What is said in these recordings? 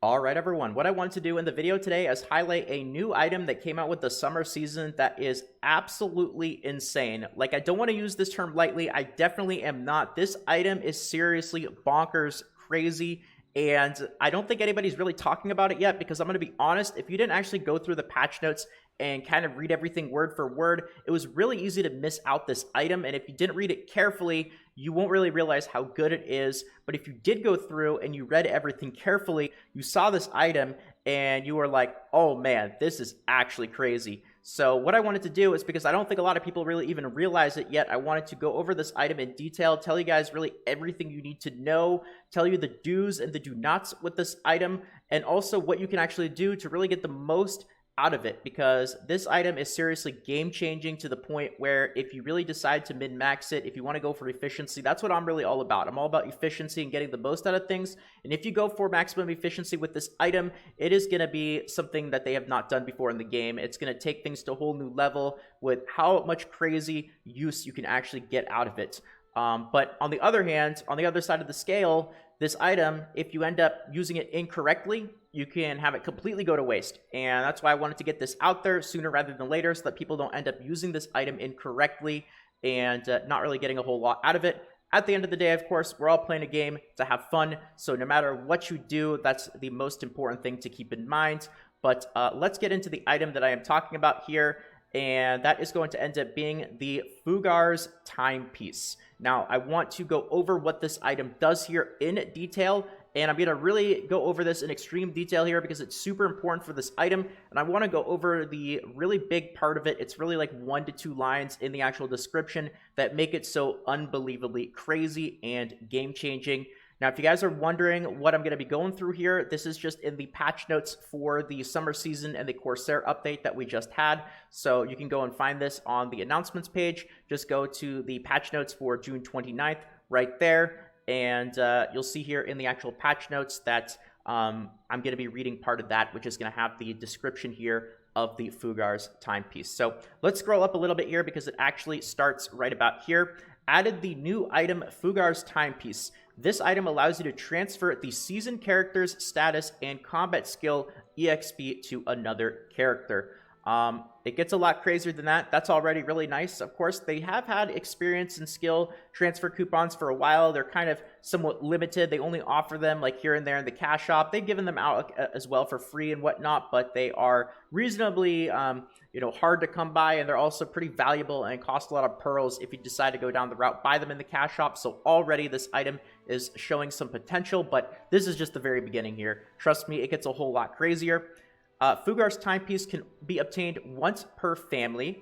Alright everyone, what I wanted to do in the video today is highlight a new item that came out with the summer season that is absolutely insane. Like, I don't want to use this term lightly, I definitely am not. This item is seriously bonkers crazy, and I don't think anybody's really talking about it yet because I'm going to be honest, if you didn't actually go through the patch notes and kind of read everything word for word, it was really easy to miss out this item, and if you didn't read it carefully, you won't really realize how good it is. But if you did go through and you read everything carefully, you saw this item and you were like, oh man, this is actually crazy. So what I wanted to do is, because I don't think a lot of people really even realize it yet, I wanted to go over this item in detail, tell you guys really everything you need to know, tell you the do's and the do nots with this item, and also what you can actually do to really get the most out of it, because this item is seriously game changing to the point where if you really decide to min-max it, if you want to go for efficiency, that's what I'm really all about. I'm all about efficiency and getting the most out of things, and if you go for maximum efficiency with this item, it is going to be something that they have not done before in the game. It's going to take things to a whole new level with how much crazy use you can actually get out of it. But on the other hand, on the other side of the scale, this item, if you end up using it incorrectly, you can have it completely go to waste. And that's why I wanted to get this out there sooner rather than later, so that people don't end up using this item incorrectly and not really getting a whole lot out of it. At the end of the day, of course, we're all playing a game to have fun, so no matter what you do, that's the most important thing to keep in mind. But let's get into the item that I am talking about here, and that is going to end up being the Fughar's Timepiece. Now, I want to go over what this item does here in detail, and I'm going to really go over this in extreme detail here because it's super important for this item, and I want to go over the really big part of it. It's really like 1 to 2 lines in the actual description that make it so unbelievably crazy and game-changing. Now, if you guys are wondering what I'm going to be going through here, this is just in the patch notes for the summer season and the Corsair update that we just had. So you can go and find this on the announcements page. Just go to the patch notes for June 29th right there. And you'll see here in the actual patch notes that I'm going to be reading part of that, which is going to have the description here of the Fughar's Timepiece. So let's scroll up a little bit here because it actually starts right about here. Added the new item Fughar's Timepiece. This item allows you to transfer the seasoned character's status and combat skill EXP to another character. It gets a lot crazier than that. That's already really nice. Of course, they have had experience and skill transfer coupons for a while. They're kind of somewhat limited. They only offer them like here and there in the cash shop. They've given them out as well for free and whatnot, but they are reasonably hard to come by, and they're also pretty valuable and cost a lot of pearls if you decide to go down the route, buy them in the cash shop. So already this item is showing some potential, but this is just the very beginning here. Trust me, it gets a whole lot crazier. Fughar's Timepiece can be obtained once per family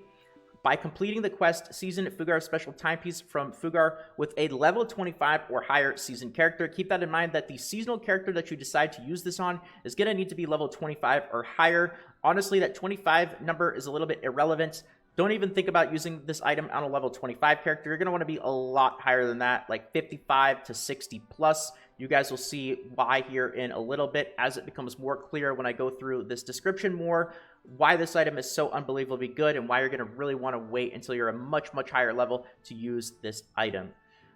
by completing the quest Season Fughar Special Timepiece from Fughar with a level 25 or higher seasoned character. Keep that in mind that the seasonal character that you decide to use this on is going to need to be level 25 or higher. Honestly, that 25 number is a little bit irrelevant. Don't even think about using this item on a level 25 character. You're going to want to be a lot higher than that, like 55 to 60 plus. You guys will see why here in a little bit as it becomes more clear when I go through this description more, why this item is so unbelievably good and why you're going to really want to wait until you're a much, much higher level to use this item.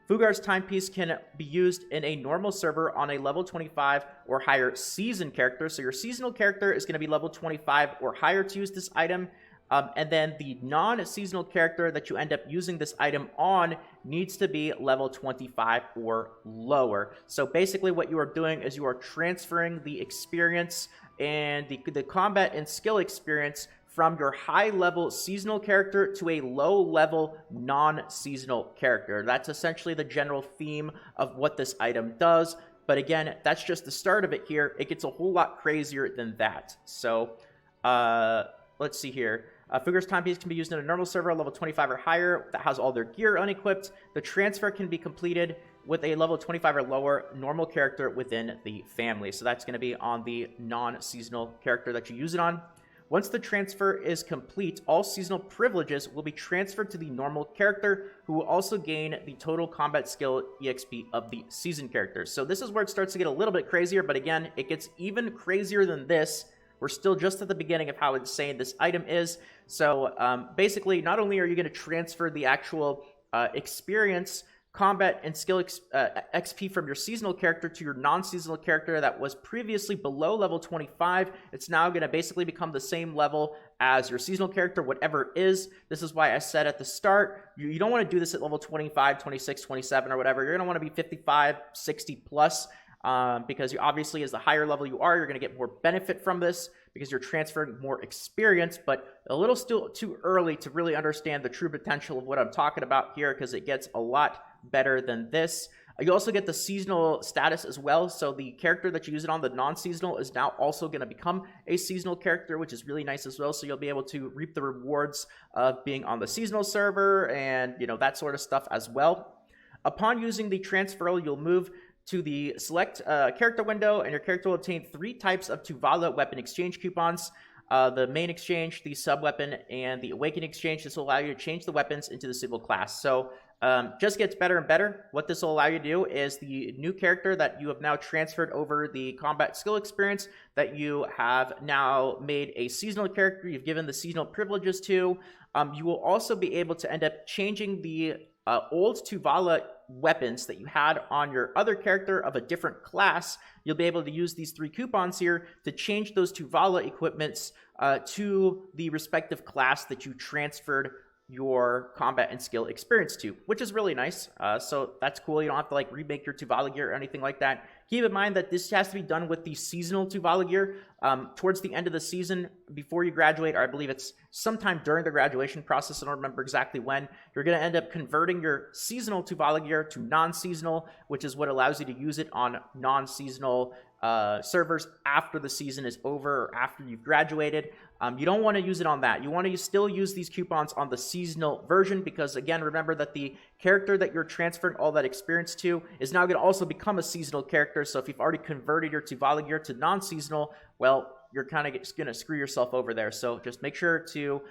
Fughar's Timepiece can be used in a normal server on a level 25 or higher seasoned character. So your seasonal character is going to be level 25 or higher to use this item. And then the non-seasonal character that you end up using this item on needs to be level 25 or lower. So basically what you are doing is you are transferring the experience and the combat and skill experience from your high-level seasonal character to a low-level non-seasonal character. That's essentially the general theme of what this item does. But again, that's just the start of it here. It gets a whole lot crazier than that. So, let's see here. Fughar's Timepiece can be used in a normal server, level 25 or higher, that has all their gear unequipped. The transfer can be completed with a level 25 or lower normal character within the family. So that's going to be on the non-seasonal character that you use it on. Once the transfer is complete, all seasonal privileges will be transferred to the normal character, who will also gain the total combat skill EXP of the seasoned character. So this is where it starts to get a little bit crazier, but again, it gets even crazier than this. We're still just at the beginning of how insane this item is. So basically, not only are you going to transfer the actual experience combat and skill XP from your seasonal character to your non-seasonal character that was previously below level 25. It's now going to basically become the same level as your seasonal character, whatever it is. This is why I said at the start, you don't want to do this at level 25, 26, 27, or whatever. You're going to want to be 55, 60 plus, because you obviously, as the higher level you are, you're going to get more benefit from this because you're transferring more experience, but a little still too early to really understand the true potential of what I'm talking about here, because it gets a lot better than this. You also get the seasonal status as well, so the character that you use it on, the non-seasonal, is now also going to become a seasonal character, which is really nice as well, so you'll be able to reap the rewards of being on the seasonal server and, you know, that sort of stuff as well. Upon using the transferal, you'll move to the select character window, and your character will obtain 3 types of Tuvala weapon exchange coupons. The main exchange, the sub-weapon, and the awakening exchange. This will allow you to change the weapons into the suitable class. So just gets better and better. What this will allow you to do is the new character that you have now transferred over the combat skill experience that you have now made a seasonal character, you've given the seasonal privileges to. You will also be able to end up changing the old Tuvala weapons that you had on your other character of a different class. You'll be able to use these 3 coupons here to change those Tuvala equipments to the respective class that you transferred your combat and skill experience to, which is really nice. So that's cool. You don't have to like remake your Tuvala gear or anything like that. Keep in mind that this has to be done with the seasonal Tuvala gear towards the end of the season before you graduate, or I believe it's sometime during the graduation process. I don't remember exactly when. You're going to end up converting your seasonal Tuvala gear to non-seasonal, which is what allows you to use it on non-seasonal servers after the season is over or after you've graduated. You don't want to use it on that. You want to still use these coupons on the seasonal version because, again, remember that the character that you're transferring all that experience to is now going to also become a seasonal character. So if you've already converted your Tuvala gear to non-seasonal, well, you're kind of going to screw yourself over there. So just make sure to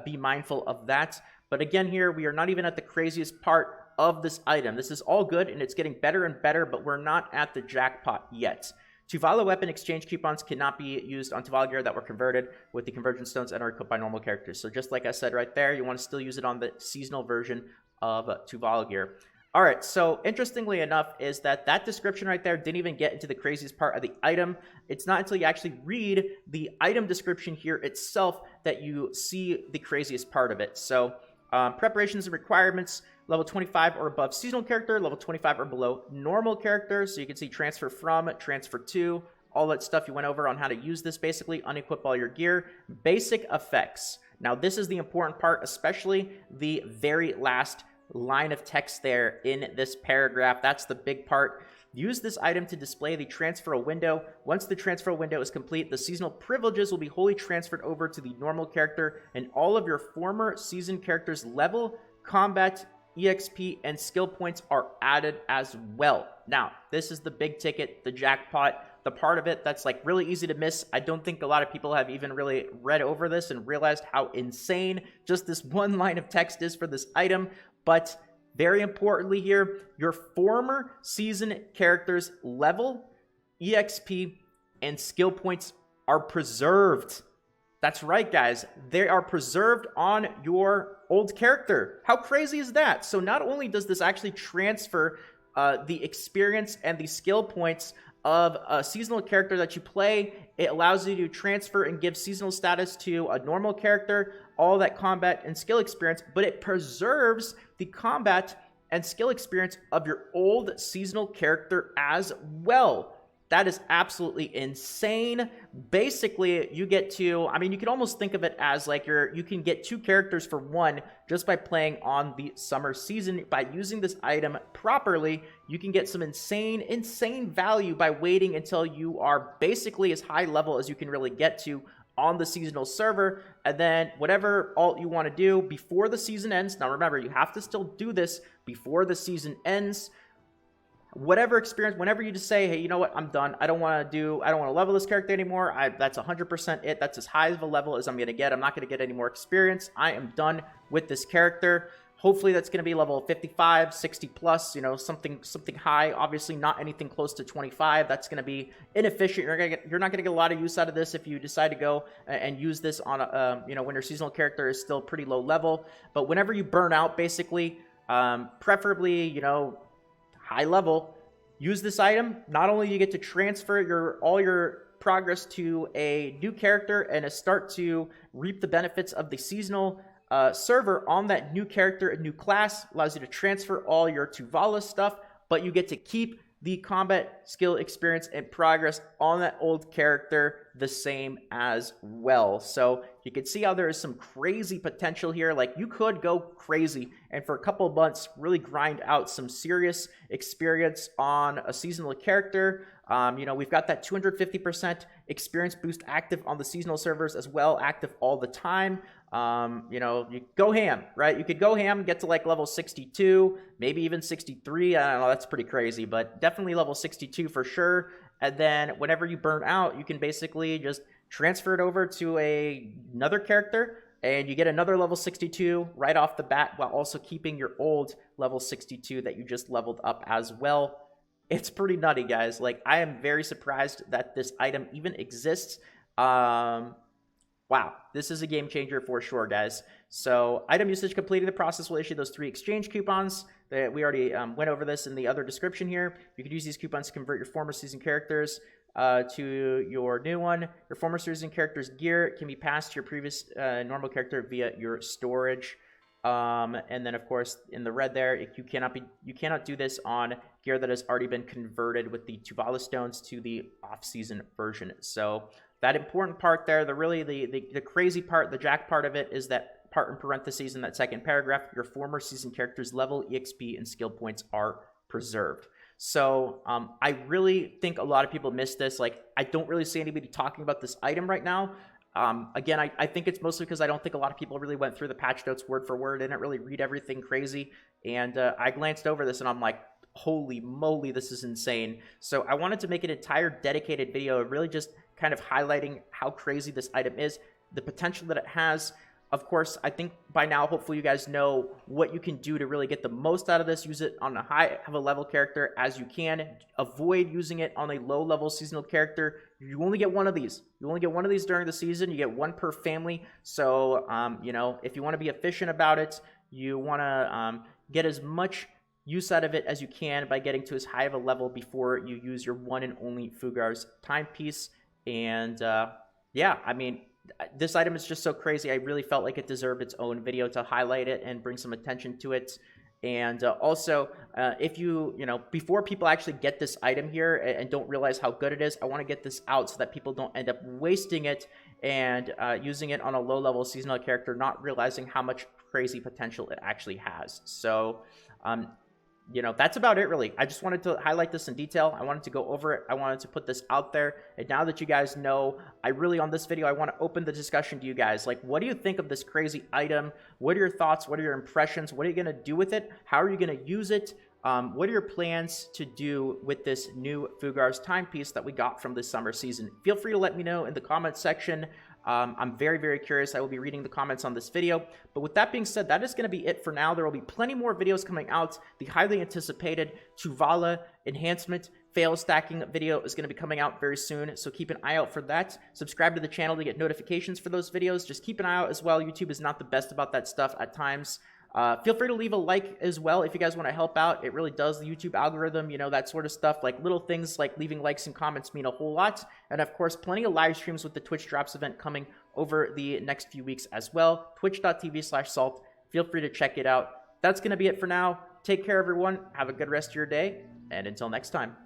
be mindful of that. But again, here, we are not even at the craziest part of this item. This is all good, and it's getting better and better, but we're not at the jackpot yet. Tuvala weapon exchange coupons cannot be used on Tuvala gear that were converted with the conversion stones and are equipped by normal characters. So just like I said right there, you want to still use it on the seasonal version of Tuvala gear. All right, so interestingly enough is that description right there didn't even get into the craziest part of the item. It's not until you actually read the item description here itself that you see the craziest part of it. So preparations and requirements, level 25 or above seasonal character, level 25 or below normal character. So you can see transfer from, transfer to, all that stuff you went over on how to use this basically, unequip all your gear. Basic effects. Now this is the important part, especially the very last line of text there in this paragraph. That's the big part. Use this item to display the transfer window. Once the transfer window is complete, the seasonal privileges will be wholly transferred over to the normal character, and all of your former season characters' level, combat, EXP, and skill points are added as well. Now, this is the big ticket, the jackpot, the part of it that's like really easy to miss. I don't think a lot of people have even really read over this and realized how insane just this one line of text is for this item. But very importantly here, your former season characters' level, EXP, and skill points are preserved. That's right, guys. They are preserved on your old character. How crazy is that? So not only does this actually transfer the experience and the skill points of a seasonal character that you play, it allows you to transfer and give seasonal status to a normal character, all that combat and skill experience, but it preserves the combat and skill experience of your old seasonal character as well. That is absolutely insane. Basically, you get to, I mean, you can almost think of it as like you can get 2 characters for 1 just by playing on the summer season. By using this item properly, you can get some insane value by waiting until you are basically as high level as you can really get to on the seasonal server, and then whatever alt you want to do before the season ends. Now remember, you have to still do this before the season ends. Whatever experience, whenever you just say, hey, you know what, I'm done. I don't want to level this character anymore. That's 100% it. That's as high of a level as I'm going to get. I'm not going to get any more experience. I am done with this character. Hopefully that's going to be level 55, 60 plus, you know, something high. Obviously not anything close to 25. That's going to be inefficient. You're not going to get a lot of use out of this if you decide to go and use this on a, you know, when your seasonal character is still pretty low level. But whenever you burn out, basically, preferably, you know, high level. Use this item. Not only do you get to transfer all your progress to a new character and start to reap the benefits of the seasonal server on that new character and new class, allows you to transfer all your Tuvala stuff, but you get to keep the combat skill experience and progress on that old character the same as well. So you can see how there is some crazy potential here. Like, you could go crazy and for a couple of months really grind out some serious experience on a seasonal character. You know, we've got that 250% experience boost active on the seasonal servers as well, active all the time. You know, you go ham, right? You could go ham, get to like level 62, maybe even 63. I don't know, that's pretty crazy, but definitely level 62 for sure. And then whenever you burn out, you can basically just transfer it over to another character and you get another level 62 right off the bat while also keeping your old level 62 that you just leveled up as well. It's pretty nutty, guys. Like, I am very surprised that this item even exists. Wow, this is a game changer for sure, guys. So, item usage completing the process will issue those 3 exchange coupons. We already went over this in the other description here. You could use these coupons to convert your former season characters to your new one. Your former season character's gear can be passed to your previous normal character via your storage. And then, of course, in the red there, you cannot do this on gear that has already been converted with the Tuvala stones to the off-season version. So that important part there, the crazy part, the jack part of it, is that part in parentheses in that second paragraph. Your former season character's level, EXP, and skill points are preserved. So I really think a lot of people miss this. Like, I don't really see anybody talking about this item right now. Again, I think it's mostly because I don't think a lot of people really went through the patch notes word for word. I didn't really read everything crazy. And I glanced over this and I'm like, holy moly, this is insane. So I wanted to make an entire dedicated video really just kind of highlighting how crazy this item is, the potential that it has. Of course, I think by now, hopefully you guys know what you can do to really get the most out of this. Use it on a high of a level character as you can. Avoid using it on a low level seasonal character. You only get one of these. You only get one of these during the season. You get one per family. So, you know, if you want to be efficient about it, you want to get as much use out of it as you can by getting to as high of a level before you use your one and only Fughar's Timepiece. And yeah, I mean, this item is just so crazy. I really felt like it deserved its own video to highlight it and bring some attention to it. And also, if you know, before people actually get this item here and don't realize how good it is, I want to get this out so that people don't end up wasting it and using it on a low-level seasonal character, not realizing how much crazy potential it actually has. So, you know, that's about it, really. I just wanted to highlight this in detail. I wanted to go over it. I wanted to put this out there. And now that you guys know, I really, on this video, I want to open the discussion to you guys. Like, what do you think of this crazy item? What are your thoughts? What are your impressions? What are you going to do with it? How are you going to use it? What are your plans to do with this new Fughar's Timepiece that we got from this summer season? Feel free to let me know in the comments section. I'm very, very curious. I will be reading the comments on this video. But with that being said, that is going to be it for now. There will be plenty more videos coming out. The highly anticipated Tuvala enhancement fail stacking video is going to be coming out very soon, so keep an eye out for that. Subscribe to the channel to get notifications for those videos. Just keep an eye out as well. YouTube is not the best about that stuff at times. Feel free to leave a like as well if you guys want to help out. It really does the YouTube algorithm, you know, that sort of stuff. Like, little things like leaving likes and comments mean a whole lot. And of course, plenty of live streams with the Twitch Drops event coming over the next few weeks as well. Twitch.tv/salt. Feel free to check it out. That's going to be it for now. Take care, everyone. Have a good rest of your day. And until next time.